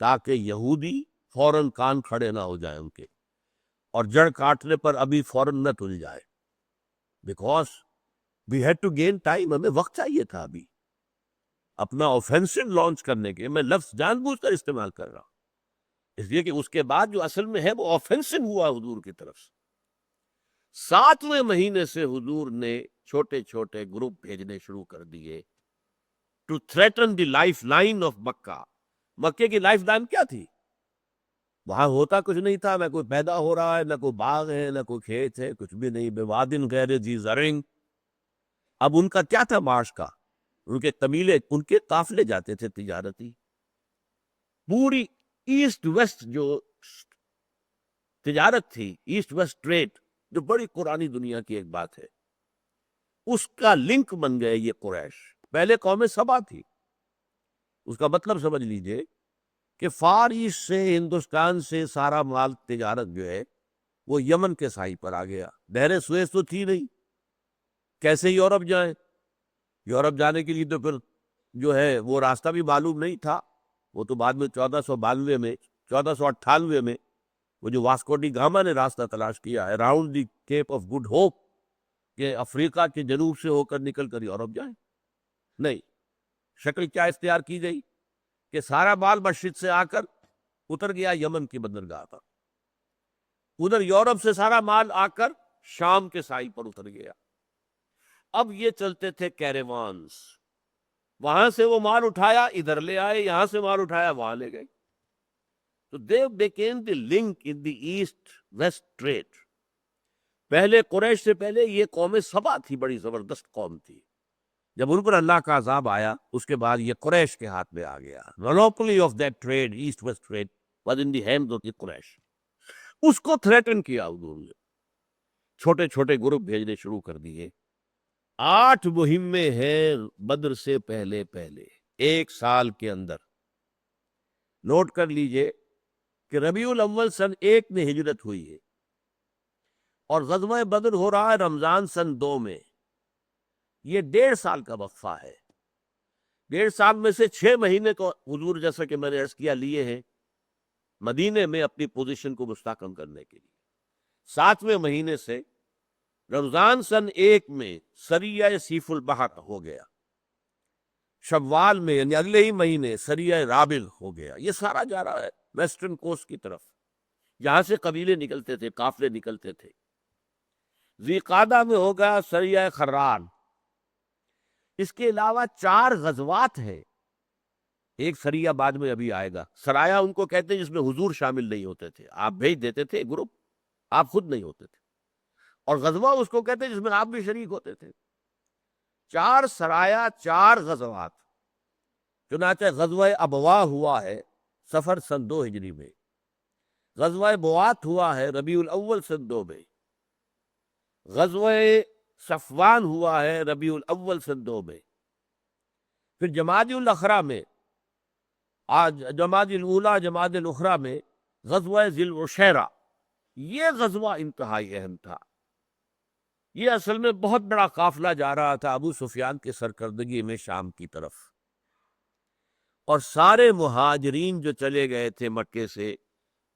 تاکہ یہودی فوراً کان کھڑے نہ ہو جائیں ان کے، اور جڑ کاٹنے پر ابھی فوراً نہ تل جائے، because we had to gain time, ہمیں وقت چاہیے تھا ابھی اپنا آفینسو لانچ کرنے کے. میں لفظ جان بوجھ کر استعمال کر رہا ہوں اس لیے کہ اس کے بعد جو اصل میں ہے وہ آفینسو ہوا حضور کی طرف سے. 7ویں مہینے سے حضور نے چھوٹے چھوٹے گروپ بھیجنے شروع کر دیے to threaten the lifeline of Mecca. مکے کی لائف لائن کیا تھی؟ وہاں ہوتا کچھ نہیں تھا، نہ کوئی پیدا ہو رہا ہے، نہ کوئی باغ ہے، نہ کوئی کھیت ہے، کچھ بھی نہیں. بوادن غیر ذی زرع. اب ان کا کیا تھا معاش کا؟ ان کے قبیلے، ان کے قافلے جاتے تھے تجارتی. پوری ایسٹ ویسٹ جو تجارت تھی، ایسٹ ویسٹ ٹریڈ، جو بڑی قرآنی دنیا کی ایک بات ہے، اس کا لنک بن گئے یہ قریش. پہلے قوم سبا تھی. اس کا مطلب سمجھ لیجئے کہ فار ایسٹ سے، ہندوستان سے سارا مال تجارت جو ہے وہ یمن کے ساحل پر آ گیا. نہر سویس تو تھی نہیں، کیسے یورپ جائیں؟ یورپ جانے کے لیے تو پھر جو ہے وہ راستہ بھی معلوم نہیں تھا. وہ تو بعد میں 1498 میں وہ جو واسکو ڈی گاما نے راستہ تلاش کیا ہے around the Cape of Good Hope کہ افریقہ کے جنوب سے ہو کر نکل کر یورپ جائیں. نہیں، شکل کیا اختیار کی گئی کہ سارا مال مشرق سے آ کر اتر گیا یمن کی بندرگاہ پر، ادھر یورپ سے سارا مال آ کر شام کے ساحل پر اتر گیا. اب یہ چلتے تھے کیریوانز، وہاں سے وہ مال اٹھایا ادھر لے آئے، یہاں سے مال اٹھایا وہاں لے گئے. تو they became the link in the east west trade. پہلے قریش سے پہلے یہ قوم سبا تھی، بڑی زبردست قوم تھی. جب ان پر اللہ کا عذاب آیا اس کے بعد یہ قریش کے ہاتھ میں آ گیا. monopoly of that trade, east west trade was in the hands of the قریش. اس کو تھریٹن کیا حضور نے، چھوٹے چھوٹے گروپ بھیجنے شروع کر دیے. 8 مہمیں ہیں بدر سے پہلے پہلے، ایک سال کے اندر. نوٹ کر لیجئے کہ ربیع الاول سن 1 میں ہجرت ہوئی ہے اور غزوہ بدر ہو رہا ہے رمضان سن 2 میں. یہ 1.5 سال کا وقفہ ہے. 1.5 سال میں سے 6 مہینے کو حضور، جیسا کہ میں نے عرض کیا، لیے ہیں مدینے میں اپنی پوزیشن کو مستحکم کرنے کے لیے. 7ویں مہینے سے رمضان سن 1 میں سریہ سیف البحر ہو گیا. شوال میں یعنی اگلے ہی مہینے سریہ رابل ہو گیا. یہ سارا جا رہا ہے ویسٹرن کوسٹ کی طرف، جہاں سے قبیلے نکلتے تھے، قافلے نکلتے تھے. ذی قعدہ میں ہوگا سریہ خران. اس کے علاوہ 4 غزوات ہیں. ایک سریہ بعد میں ابھی آئے گا. سرایہ ان کو کہتے ہیں جس میں حضور شامل نہیں ہوتے تھے، آپ بھیج دیتے تھے گروپ، آپ خود نہیں ہوتے تھے. اور غزوہ اس کو کہتے ہیں جس میں آپ بھی شریک ہوتے تھے. 4 سرایہ، 4 غزوات. چنانچہ غزوہ ابواء ہوا ہے صفر سن 2 ہجری میں. غزوہ بوات ہوا ہے ربیع الاول سن 2 میں. غزوہ صفوان ہوا ہے ربیع الاول سن 2 میں. پھر جمادی الاخرى میں، جمادی الاولیٰ جمادی الاخرى میں غزوہ ذی العشیرہ. یہ غزوہ انتہائی اہم تھا. یہ اصل میں بہت بڑا قافلہ جا رہا تھا ابو سفیان کی سرکردگی میں شام کی طرف، اور سارے مہاجرین جو چلے گئے تھے مکے سے،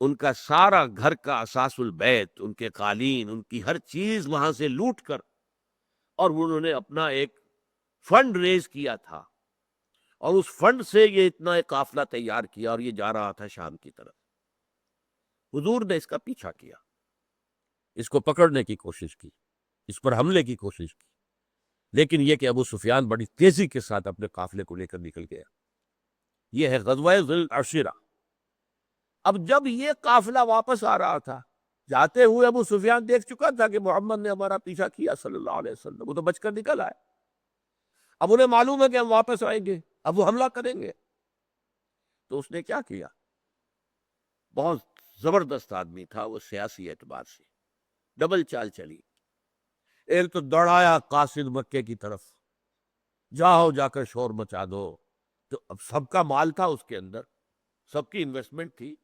ان کا سارا گھر کا اساس البیت، ان کے قالین، ان کی ہر چیز وہاں سے لوٹ کر، اور انہوں نے اپنا ایک فنڈ ریز کیا تھا، اور اس فنڈ سے یہ اتنا ایک قافلہ تیار کیا، اور یہ جا رہا تھا شام کی طرف. حضور نے اس کا پیچھا کیا، اس کو پکڑنے کی کوشش کی، اس پر حملے کی کوشش کی، لیکن یہ کہ ابو سفیان بڑی تیزی کے ساتھ اپنے قافلے کو لے کر نکل گیا. یہ ہے غزوہ ذی العشیرہ. اب جب یہ قافلہ واپس آ رہا تھا، جاتے ہوئے ابو سفیان دیکھ چکا تھا کہ محمد نے ہمارا پیچھا کیا صلی اللہ علیہ وسلم، وہ تو بچ کر نکل آئے. اب انہیں معلوم ہے کہ ہم واپس آئیں گے، اب وہ حملہ کریں گے. تو اس نے کیا کیا؟ بہت زبردست آدمی تھا وہ سیاسی اعتبار سے، ڈبل چال چلی. ایک تو دوڑایا قاصد مکے کی طرف، جاؤ جا کر شور مچا دو. تو اب سب کا مال تھا اس کے اندر، سب کی انویسٹمنٹ تھی.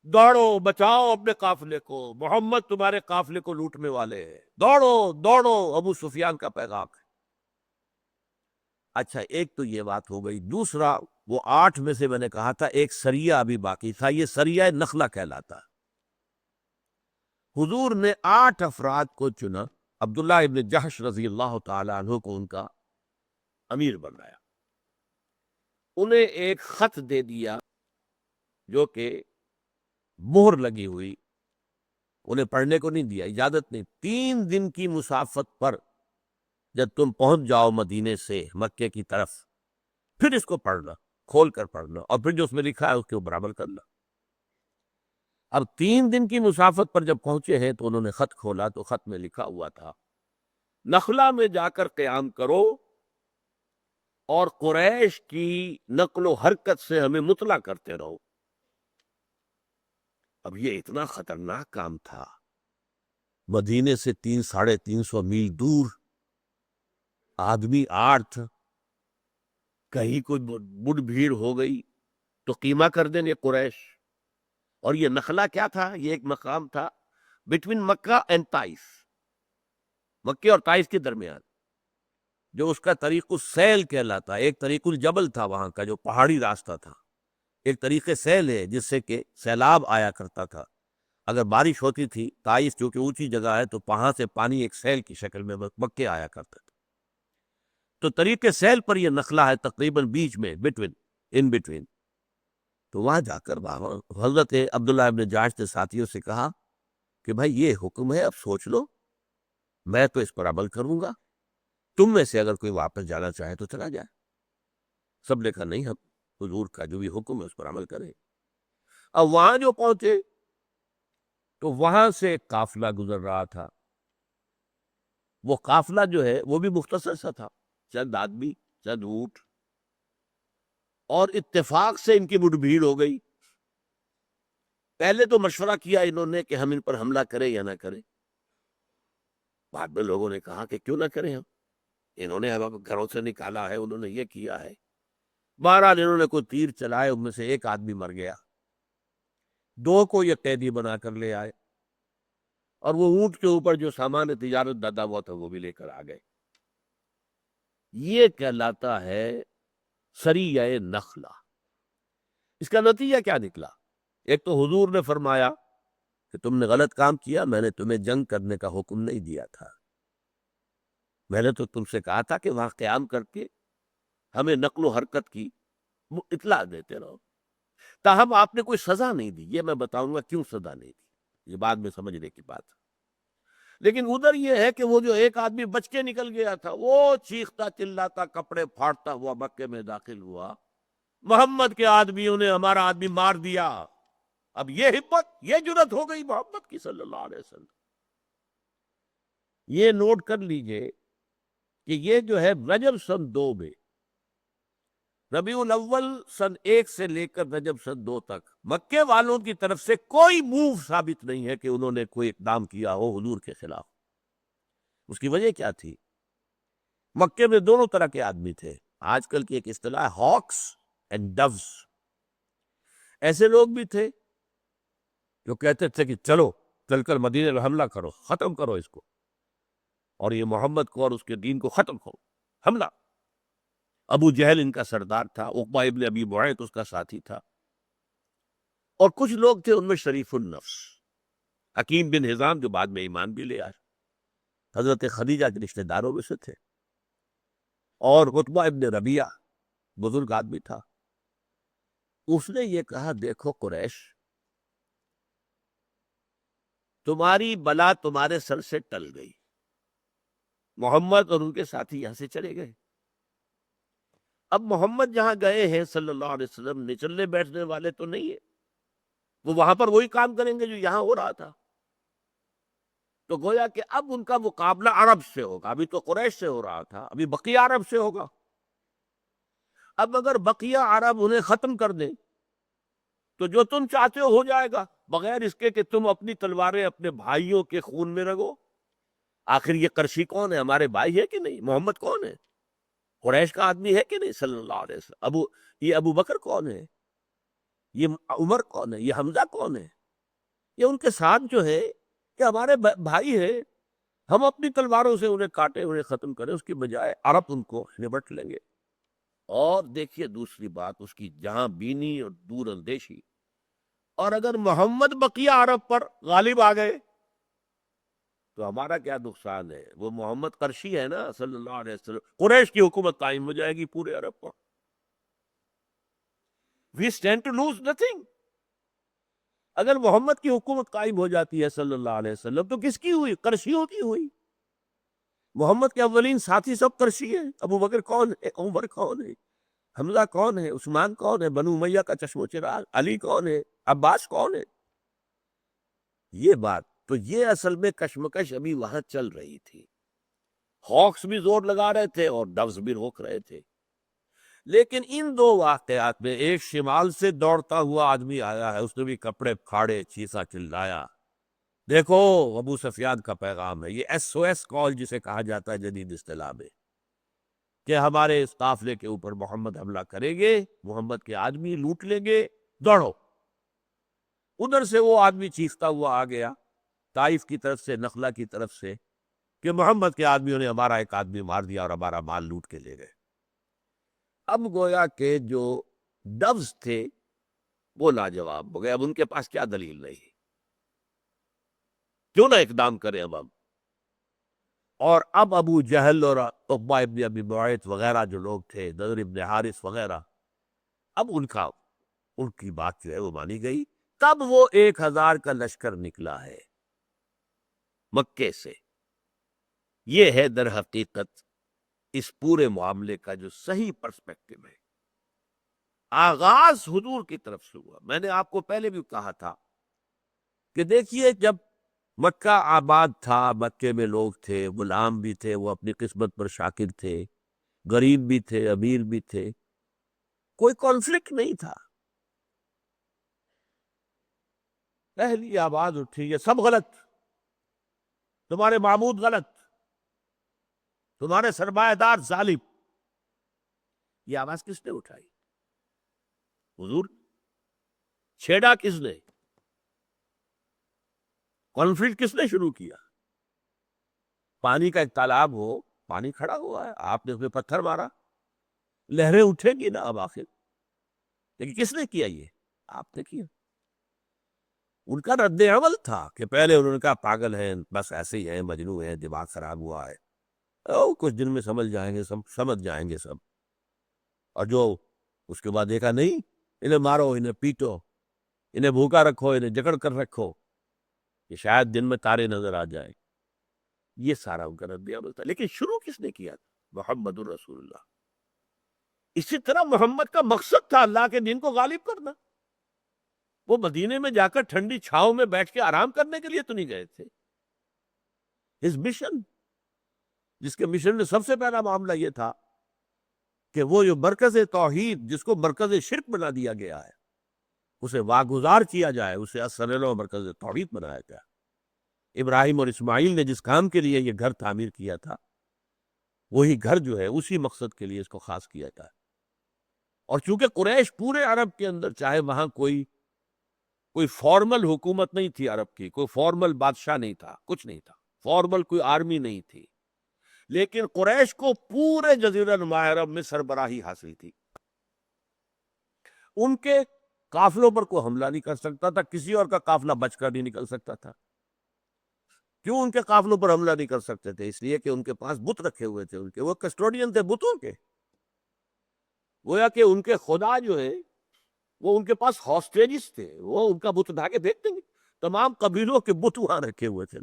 دوڑو، بچاؤ اپنے قافلے کو، محمد تمہارے قافلے کو لوٹنے والے ہیں، دوڑو دوڑو. ابو سفیان کا پیغام ہے. اچھا، ایک تو یہ بات ہو گئی. دوسرا، وہ 8 میں سے میں نے کہا تھا ایک سریہ ابھی باقی تھا، یہ سریہ نخلہ کہلاتا۔ حضور نے 8 افراد کو چنا، عبداللہ ابن جحش رضی اللہ تعالی عنہ کو ان کا امیر بنایا، انہیں ایک خط دے دیا جو کہ مہر لگی ہوئی، انہیں پڑھنے کو نہیں دیا، اجازت نہیں۔ 3 دن کی مسافت پر جب تم پہنچ جاؤ مدینے سے مکے کی طرف، پھر اس کو پڑھنا، کھول کر پڑھنا، اور پھر جو اس میں لکھا ہے اس کے اوپر عمل کرنا۔ اب 3 دن کی مسافت پر جب پہنچے ہیں تو انہوں نے خط کھولا تو خط میں لکھا ہوا تھا، نخلا میں جا کر قیام کرو اور قریش کی نقل و حرکت سے ہمیں مطلع کرتے رہو۔ اب یہ اتنا خطرناک کام تھا، مدینے سے 300-350 میل دور، آدمی 8، کہیں کوئی بڑھ بھیڑ ہو گئی تو قیمہ کر دیں یہ قریش۔ اور یہ نخلا کیا تھا؟ یہ ایک مقام تھا بٹوین مکہ اینڈ طائف، مکے اور طائف کے درمیان، جو اس کا طریق السیل کہلاتا۔ ایک طریق الجبل تھا وہاں کا، جو پہاڑی راستہ تھا، ایک طریق سیل ہے جس سے کہ سیلاب آیا کرتا تھا۔ اگر بارش ہوتی تھی، طائف جو کہ اونچی جگہ ہے، تو وہاں سے پانی ایک سیل کی شکل میں مکے آیا کرتا تھا۔ تو طریق سیل پر یہ نخلا ہے، تقریباً بیچ میں، ان بٹوین۔ تو وہاں جا کر حضرت عبداللہ ابن جاش نے ساتھیوں سے کہا کہ بھائی یہ حکم ہے، اب سوچ لو، میں تو اس پر عمل کروں گا، تم میں سے اگر کوئی واپس جانا چاہے تو چلا جائے۔ سب نے کہا نہیں، ہم حضور کا جو بھی حکم ہے اس پر عمل کریں۔ اب وہاں جو پہنچے تو وہاں سے ایک قافلہ گزر رہا تھا، وہ قافلہ جو ہے وہ بھی مختصر سا تھا، چند آدمی، چند اونٹ، اور اتفاق سے ان کی مٹھ بھیڑ ہو گئی۔ پہلے تو مشورہ کیا انہوں نے کہ ہم ان پر حملہ کریں یا نہ کریں، بعد میں لوگوں نے کہا کہ کیوں نہ کریں، ہم انہوں نے ہمیں گھروں سے نکالا ہے، انہوں نے یہ کیا ہے۔ بہرحال انہوں نے کوئی تیر چلائے، ان میں سے ایک آدمی مر گیا، 2 کو یہ قیدی بنا کر لے آئے، اور وہ اونٹ کے اوپر جو سامان تجارت دادا ہوا تھا وہ بھی لے کر آ گئے۔ یہ کہلاتا ہے سریہ نخلا۔ اس کا نتیجہ کیا نکلا؟ ایک تو حضور نے فرمایا کہ تم نے غلط کام کیا، میں نے تمہیں جنگ کرنے کا حکم نہیں دیا تھا، میں نے تو تم سے کہا تھا کہ وہاں قیام کر کے ہمیں نقل و حرکت کی اطلاع دیتے رہو۔ تاہم آپ نے کوئی سزا نہیں دی، یہ میں بتاؤں گا کیوں سزا نہیں دی، یہ بعد میں سمجھنے کی بات ہے۔ لیکن ادھر یہ ہے کہ وہ جو ایک آدمی بچ کے نکل گیا تھا، وہ چیختا چلاتا کپڑے پھاڑتا ہوا مکے میں داخل ہوا، محمد کے آدمیوں نے ہمارا آدمی مار دیا۔ اب یہ ہمت، یہ جرت ہو گئی محمد کی صلی اللہ علیہ وسلم۔ یہ نوٹ کر لیجئے کہ یہ جو ہے رجب سن 2 میں، ربیع الاول سن 1 سے لے کر رجب سن 2 تک مکے والوں کی طرف سے کوئی موو ثابت نہیں ہے کہ انہوں نے کوئی اقدام کیا ہو حضور کے خلاف۔ اس کی وجہ کیا تھی؟ مکے میں دونوں طرح کے آدمی تھے، آج کل کی ایک اصطلاح ہے ہاکس اینڈ ڈوز۔ ایسے لوگ بھی تھے جو کہتے تھے کہ چلو چل کر مدینے میں حملہ کرو، ختم کرو اس کو، اور یہ محمد کو اور اس کے دین کو ختم کرو، حملہ۔ ابو جہل ان کا سردار تھا، عقبہ ابن ابی معیط اس کا ساتھی تھا، اور کچھ لوگ تھے ان میں شریف النفس، حکیم بن حزام جو بعد میں ایمان بھی لے آئے، حضرت خدیجہ کے رشتہ داروں میں سے تھے، اور عتبہ ابن ربیعہ بزرگ آدمی تھا۔ اس نے یہ کہا دیکھو قریش، تمہاری بلا تمہارے سر سے ٹل گئی، محمد اور ان کے ساتھی یہاں سے چلے گئے۔ اب محمد جہاں گئے ہیں صلی اللہ علیہ وسلم، نچلنے بیٹھنے والے تو نہیں ہیں، وہ وہاں پر وہی کام کریں گے جو یہاں ہو رہا تھا۔ تو گویا کہ اب ان کا مقابلہ عرب سے ہوگا، ابھی تو قریش سے ہو رہا تھا، ابھی بقیہ عرب سے ہوگا۔ اب اگر بقیہ عرب انہیں ختم کر دیں تو جو تم چاہتے ہو جائے گا، بغیر اس کے کہ تم اپنی تلواریں اپنے بھائیوں کے خون میں رگو۔ آخر یہ قرشی کون ہے؟ ہمارے بھائی ہے کہ نہیں؟ محمد کون ہے؟ قریش کا آدمی ہے کہ نہیں صلی اللہ علیہ وسلم؟ یہ ابو بکر کون ہے؟ یہ عمر کون ہے؟ یہ حمزہ کون ہے؟ یہ ان کے ساتھ جو ہے کہ ہمارے بھائی ہے، ہم اپنی تلواروں سے انہیں کاٹے، انہیں ختم کریں، اس کی بجائے عرب ان کو نبٹ لیں گے۔ اور دیکھیے دوسری بات اس کی جہاں بینی اور دور اندیشی. اور اگر محمد بقیہ عرب پر غالب آ گئے تو ہمارا کیا نقصان ہے؟ وہ محمد قرشی ہے نا صلی اللہ علیہ وسلم. قریش کی حکومت قائم ہو جائے گی پورے عرب پر. We stand to lose nothing. اگر محمد کی حکومت قائم ہو جاتی ہے صلی اللہ علیہ وسلم تو کس کی ہوئی؟ قرشیوں کی ہوئی. محمد کے اولین ساتھی سب قرشی ہیں. ابو بکر کون ہے؟ عمر کون ہے؟ حمزہ کون ہے؟ عثمان کون ہے؟ بنو امیہ کا چشم و چراغ. علی کون ہے؟ عباس کون ہے؟ یہ بات تو یہ اصل میں کشمکش ابھی وہاں چل رہی تھی. ہاکس بھی زور لگا رہے تھے اور ڈوز بھی روک رہے تھے. لیکن ان دو واقعات میں ایک شمال سے دوڑتا ہوا آدمی آیا ہے، اس نے بھی کپڑے پھاڑے، چیخا چلایا. دیکھو ابو سفیان کا پیغام ہے. یہ ایس او ایس کال جسے کہا جاتا ہے جدید اصطلاح میں، کہ ہمارے اس قافلے کے اوپر محمد حملہ کریں گے، محمد کے آدمی لوٹ لیں گے، دوڑو. ادھر سے وہ آدمی چیختا ہوا آ گیا طائف کی طرف سے، نخلا کی طرف سے، کہ محمد کے آدمیوں نے ہمارا ایک آدمی مار دیا اور ہمارا مال لوٹ کے لے گئے. اب گویا کہ جو ڈوز تھے وہ لاجواب ہو گئے. اب ان کے پاس کیا دلیل نہیں، کیوں نہ اقدام کریں اب ہم. اور اب ابو جہل اور عقبہ ابن ابی معیط وغیرہ جو لوگ تھے، نضر ابن حارث وغیرہ، اب ان کی بات جو ہے وہ مانی گئی. تب وہ 1000 کا لشکر نکلا ہے مکے سے. یہ ہے در حقیقت اس پورے معاملے کا جو صحیح پرسپیکٹو ہے. آغاز حضور کی طرف سے ہوا. میں نے آپ کو پہلے بھی کہا تھا کہ دیکھیے جب مکہ آباد تھا، مکے میں لوگ تھے، غلام بھی تھے، وہ اپنی قسمت پر شاکر تھے، غریب بھی تھے، امیر بھی تھے، کوئی کانفلکٹ نہیں تھا. پہلی آواز اٹھی یہ سب غلط، تمہارے معبود غلط، تمہارے سرمایہ دار ظالم. یہ آواز کس نے اٹھائی؟ حضور. چھیڑا کس نے؟ کانفلکٹ کس نے شروع کیا؟ پانی کا ایک تالاب ہو، پانی کھڑا ہوا ہے، آپ نے اس میں پتھر مارا، لہریں اٹھیں گی نا اب آخر. لیکن کس نے کیا؟ یہ آپ نے کیا. ان کا رد عمل تھا کہ پہلے انہوں نے کہا پاگل ہیں، بس ایسے ہی ہیں، مجنون ہیں، دماغ خراب ہوا ہے، کچھ دن میں سمجھ جائیں گے، سمجھ جائیں گے سب. اور جو اس کے بعد دیکھا نہیں، انہیں مارو، انہیں پیٹو، انہیں بھوکا رکھو، انہیں جکڑ کر رکھو کہ شاید دن میں تارے نظر آ جائے. یہ سارا ان کا رد عمل تھا. لیکن شروع کس نے کیا تھا؟ محمد الرسول اللہ. اسی طرح محمد کا مقصد تھا اللہ کے دین کو غالب کرنا. وہ مدینے میں جا کر ٹھنڈی چھاؤں میں بیٹھ کے آرام کرنے کے لیے تو نہیں گئے تھے. ہز مشن، جس کے مشن میں سب سے پہلا معاملہ یہ تھا کہ وہ جو مرکز توحید، جس کو مرکز شرک بنا دیا گیا ہے، اسے واگزار کیا جائے، اسے اصل و مرکز توحید بنایا جائے. ابراہیم اور اسماعیل نے جس کام کے لیے یہ گھر تعمیر کیا تھا، وہی گھر جو ہے اسی مقصد کے لیے اس کو خاص کیا جائے. اور چونکہ قریش پورے عرب کے اندر، چاہے وہاں کوئی فارمل حکومت نہیں تھی عرب کی، کوئی فارمل بادشاہ نہیں تھا، کچھ نہیں تھا، فارمل کوئی آرمی نہیں تھی، لیکن قریش کو پورے جزیرہ نما عرب میں سربراہی حاصل تھی. ان کے قافلوں پر کوئی حملہ نہیں کر سکتا تھا، کسی اور کا قافلہ بچ کر نہیں نکل سکتا تھا. کیوں ان کے قافلوں پر حملہ نہیں کر سکتے تھے؟ اس لیے کہ ان کے پاس بت رکھے ہوئے تھے، ان کے وہ کسٹوڈین تھے بتوں کے. گویا کہ ان کے خدا جو ہے وہ ان کے پاس ہاسٹیجز تھے، وہ ان کا بت اٹھا کے پھینک دیں گے. تمام قبیلوں کے بت وہاں رکھے ہوئے تھے.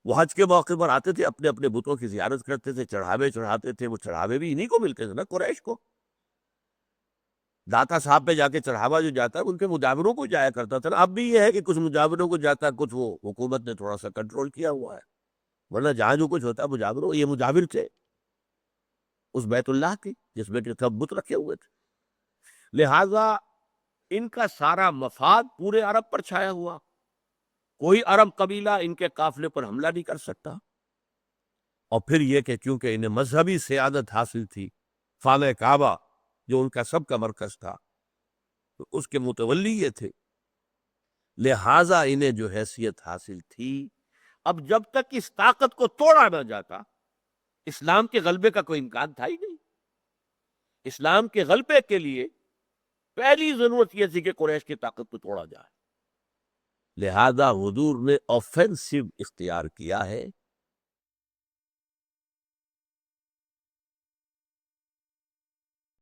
وہ حج کے موقع پر آتے تھے، اپنے اپنے بتوں کی زیارت کرتے تھے، چڑھاوے چڑھاتے تھے. وہ چڑھاوے بھی انہی کو ملتے تھے نا، قریش کو. داتا صاحب پہ جا کے چڑھاوا جو جاتا ہے ان کے مجاوروں کو جایا کرتا تھا نا. اب بھی یہ ہے کہ کچھ مجاوروں کو جاتا ہے، کچھ وہ حکومت نے تھوڑا سا کنٹرول کیا ہوا ہے، ورنہ جہاں جو کچھ ہوتا ہے مجاوروں، یہ مجاور تھے اس بیت اللہ کی جس میں کہ سب بت رکھے ہوئے تھے. لہذا ان کا سارا مفاد پورے عرب پر چھایا ہوا. کوئی عرب قبیلہ ان کے قافلے پر حملہ نہیں کر سکتا. اور پھر یہ کہ چونکہ انہیں مذہبی سیادت حاصل تھی، خانہ کعبہ جو ان کا سب کا مرکز تھا، تو اس کے متولی یہ تھے، لہٰذا انہیں جو حیثیت حاصل تھی. اب جب تک اس طاقت کو توڑا نہ جاتا، اسلام کے غلبے کا کوئی امکان تھا ہی نہیں. اسلام کے غلبے کے لیے پہلی ضرورت یہ تھی کہ قریش کی طاقت کو توڑا جائے، لہذا حضور نے آفینسو اختیار کیا ہے